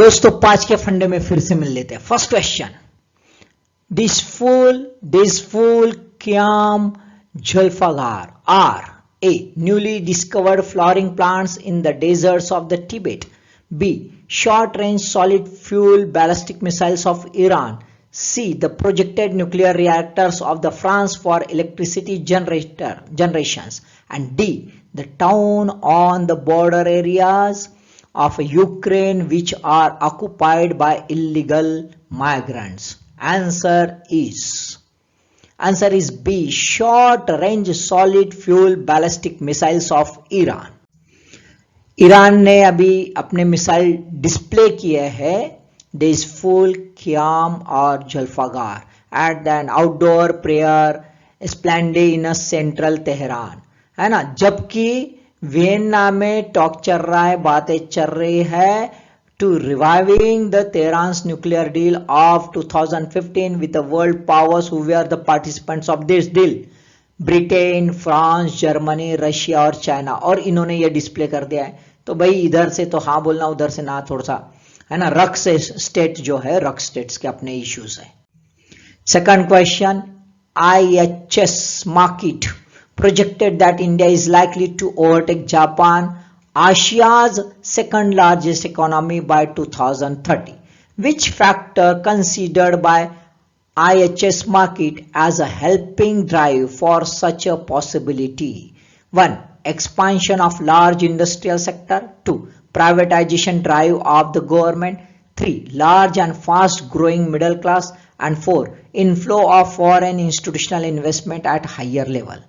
दोस्तों 5 के फंडे में फिर से मिल लेते हैं। First question, Dezful Qiam Zolfaghar are A. Newly discovered flowering plants in the deserts of the Tibet. B. Short-range solid fuel ballistic missiles of Iran. C. The projected nuclear reactors of the France for electricity generations. And D. The town on the border areas of Ukraine which are occupied by illegal migrants. Answer is B. Short range solid fuel ballistic missiles of Iran. Iran ने अभी अपने missile display किए हैं Dezful Qiam और Zolfaghar at an outdoor prayer splendid in central Tehran, है ना। जबकि Vienna में टॉक चल रहा है, बातें चल रही है to reviving the Tehran's nuclear deal of 2015 with the world powers who were the participants of this deal. Britain, France, Germany, Russia और चाइना, और इन्होंने ये डिस्प्ले कर दिया है। तो भाई इधर से तो हाँ बोलना, उधर से ना, थोड़ा सा, है ना। रक से स्टेट जो है, रक स्टेट्स के अपने इश्यूज है। Second question, IHS Markit projected that India is likely to overtake Japan, Asia's second largest economy by 2030. Which factor considered by IHS Markit as a helping drive for such a possibility? 1. Expansion of large industrial sector. 2. Privatization drive of the government. 3. Large and fast growing middle class. And 4. Inflow of foreign institutional investment at higher level.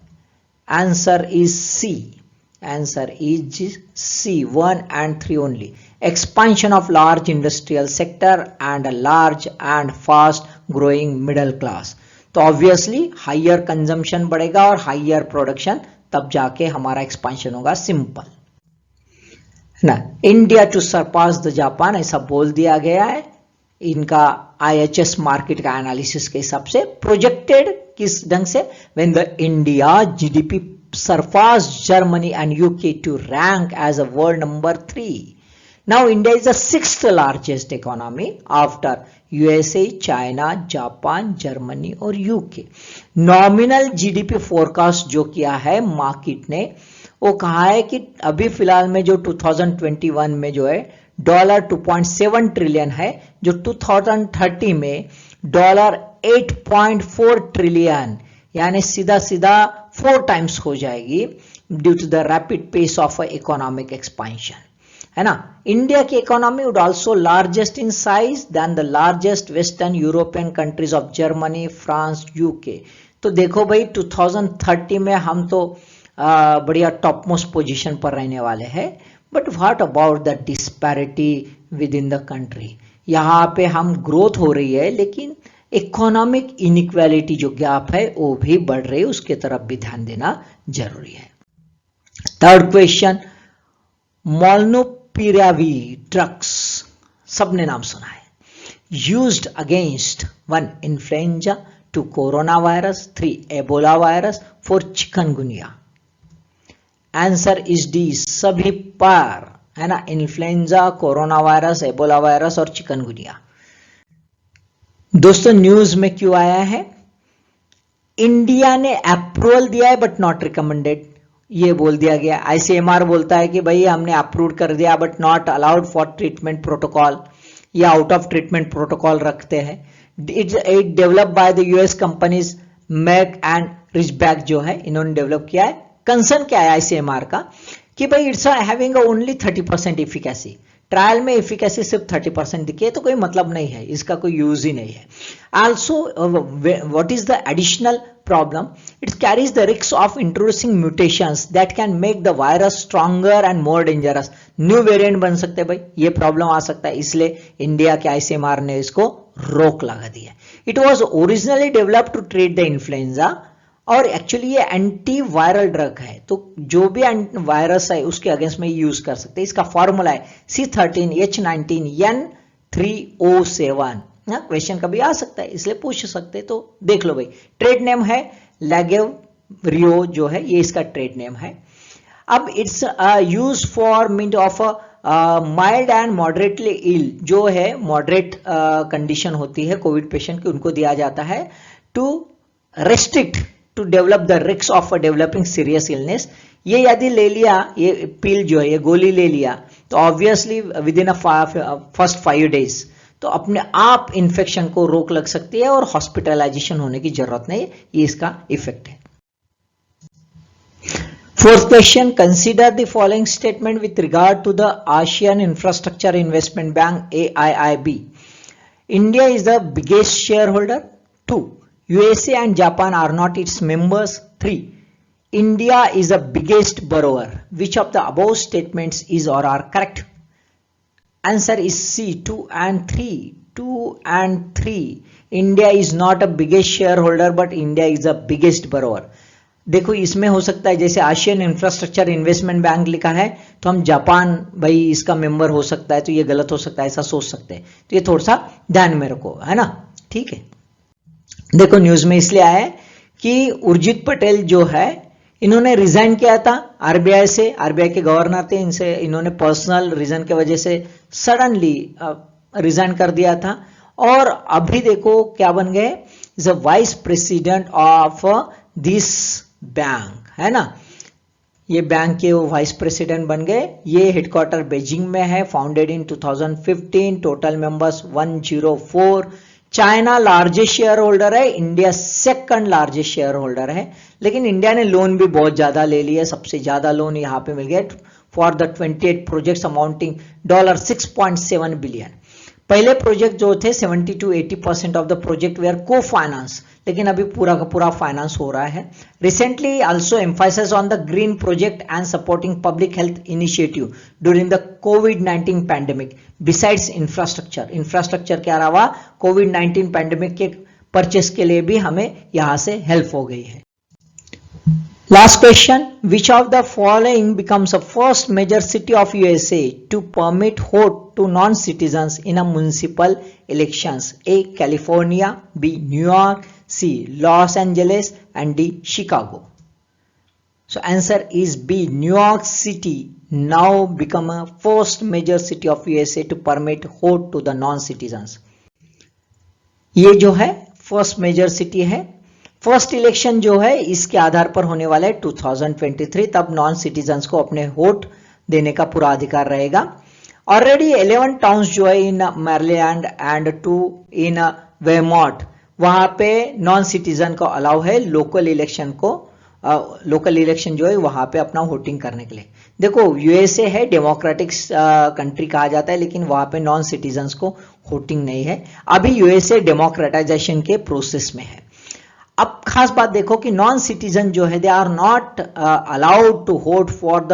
Answer is C. Answer is C, 1 and 3 only. Expansion of large industrial sector and a large and fast growing middle class. तो obviously higher consumption बढ़ेगा और higher production, तब जाके हमारा expansion होगा। Simple ना। India to surpass the Japan, ऐसा बोल दिया गया है इनका IHS मार्केट का एनालिसिस के हिसाब से। प्रोजेक्टेड किस ढंग से? When the India GDP surpassed Germany and UK to rank as a world number 3. Now India is the 6th largest economy after USA, China, Japan, Germany और UK. Nominal GDP forecast जो किया है market ने, वो कहा है कि अभी फिलहाल में जो 2021 में जो है $2.7 ट्रिलियन है, जो 2030 में $8.4 ट्रिलियन, यानी सीधा सीधा 4 टाइम्स हो जाएगी due to the rapid pace of economic expansion, है ना। इंडिया की economy would also largest in size than the largest western European countries of Germany, France, UK. तो देखो भाई 2030 में हम तो बढ़िया टॉप मोस्ट पोजीशन पर रहने वाले हैं। But what about the disparity with in the country? यहाँ पे हम ग्रोथ हो रही है, लेकिन इकोनॉमिक इनइक्वालिटी जो गैप है वो भी बढ़ रही है, उसके तरफ भी ध्यान देना जरूरी है। थर्ड क्वेश्चन, मोल्नुपिरावी ड्रग्स, सबने नाम सुना है, used against 1. Influenza, 2. Corona virus, 3. Ebola virus, 4. Chikungunya. Answer is D, सभी पर, है ना। Influenza, corona virus, Ebola virus और चिकनगुनिया। दोस्तों न्यूज में क्यों आया है? इंडिया ने अप्रूवल दिया है बट नॉट रिकमेंडेड, ये बोल दिया गया। ICMR बोलता है कि भाई हमने अप्रूव कर दिया but not allowed for treatment protocol, या आउट ऑफ ट्रीटमेंट प्रोटोकॉल रखते हैं। It develop by the US companies Merck and Ridgeback जो है, इन्होंने डेवलप किया है। कंसर्न क्या है ICMR का कि भाई it's having only 30% efficacy. Trial में इफिकेसी सिर्फ 30% दिखी है, तो कोई मतलब नहीं है, इसका कोई यूज ही नहीं है। Also what is the additional problem? It carries the risk of introducing mutations that can make the virus stronger and more dangerous. New variant बन सकते हैं भाई, ये प्रॉब्लम आ सकता है, इसलिए इंडिया के ICMR ने इसको रोक लगा दी है। It was originally developed to treat the influenza, और एक्चुअली ये एंटी वायरल ड्रग है, तो जो भी वायरस है उसके अगेंस्ट में यूज कर सकते हैं। इसका फॉर्मूला है C13H19N3O7। क्वेश्चन कभी आ सकता है, इसलिए पूछ सकते हैं, तो देख लो भाई। ट्रेड नेम है लैगेवरियो जो है, ये इसका ट्रेड नेम है। अब it's use for meet of mild and moderately ill, जो है मॉडरेट कंडीशन होती है कोविड पेशेंट की, उनको दिया जाता है to restrict to develop the risk of developing serious illness. ये यदि ले लिया, ये पिल जो है, ये गोली ले लिया, तो obviously with in first 5 days तो अपने आप इन्फेक्शन को रोक लग सकती है और हॉस्पिटलाइजेशन होने की जरूरत नहीं, ये इसका इफेक्ट है। Fourth question, consider the following statement with regard to the ASEAN Infrastructure Investment Bank AIIB. India is the biggest shareholder. 2. USA and Japan are not its members. 3. India is the biggest borrower. Which of the above statements is or are correct? Answer is C, 2 and 3. 2 and 3. India is not a biggest shareholder, but India is the biggest borrower. देखो इसमें हो सकता है जैसे Asian infrastructure investment bank लिखा है तो हम जापान भाई इसका मेंबर हो सकता है, तो ये गलत हो सकता है, ऐसा सोच सकते हैं, तो ये थोड़ा सा ध्यान में रखो, है ना। ठीक है, देखो न्यूज में इसलिए आया है कि उर्जित पटेल जो है इन्होंने रिजाइन किया था आरबीआई से, आरबीआई के गवर्नर थे, इनसे इन्होंने पर्सनल रीजन की वजह से सडनली रिजाइन कर दिया था, और अभी देखो क्या बन गए, is a vice president of this bank, है ना। ये बैंक के वो वाइस प्रेसिडेंट बन गए। ये हेडक्वार्टर बीजिंग में है, founded in 2015, total members 104। China largest share holder है, India second largest share holder है, लेकिन इंडिया ने लोन भी बहुत ज्यादा ले लिया, सबसे ज्यादा लोन यहाँ पे मिल गया for the 28 projects amounting $6.7 billion. पहले प्रोजेक्ट जो थे 70 to 80% of the project were को फाइनेंस, लेकिन अभी पूरा का पूरा फाइनेंस हो रहा है। Recently also emphasis on the green project and supporting public health initiative during the कोविड-19 पैंडेमिक बिसाइड्स इंफ्रास्ट्रक्चर के अलावा कोविड-19 पैंडेमिक के परचेस के लिए भी हमें यहां से हेल्प हो गई है। Last question, which of the following becomes the first major city of USA to permit vote to non-citizens in a municipal elections? A. California, B. New York, C. Los Angeles, and D. Chicago. So answer is B. New York City now become a first major city of USA to permit vote to the non-citizens. ये जो है first major city है। First election जो है इसके आधार पर होने वाला है 2023, तब नॉन सिटीजन्स को अपने वोट देने का पूरा अधिकार रहेगा। ऑलरेडी 11 टाउन्स जो है इन मैरीलैंड एंड 2 इन वेमॉन्ट, वहां पे नॉन सिटीजन को अलाउ है लोकल इलेक्शन जो है वहां पे अपना वोटिंग करने के लिए। देखो यूएसए है, डेमोक्रेटिक कंट्री कहा जाता है, लेकिन वहां पे नॉन सिटीजन्स को वोटिंग नहीं है। अभी यूएसए डेमोक्रेटाइजेशन के प्रोसेस में है। अब खास बात देखो कि नॉन सिटीजन जो है they are not allowed to vote for the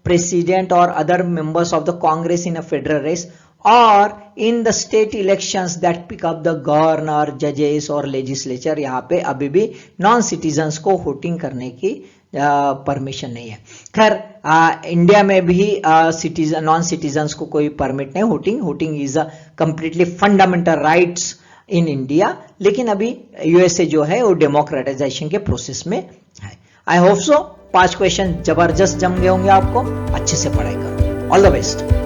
president और other members of the Congress in a federal race और in the state elections that pick up the governor, जजेस और लेजिस्लेचर। यहाँ पे अभी भी नॉन सिटीजन्स को वोटिंग करने की परमिशन नहीं है। खैर इंडिया में भी नॉन सिटीजन्स को कोई परमिट नहीं, voting is a completely fundamental rights in India, लेकिन अभी यूएसए जो है वो डेमोक्रेटाइजेशन के प्रोसेस में है। आई होप सो 5 क्वेश्चन जबरदस्त जम गए होंगे आपको। अच्छे से पढ़ाई करो। All the best.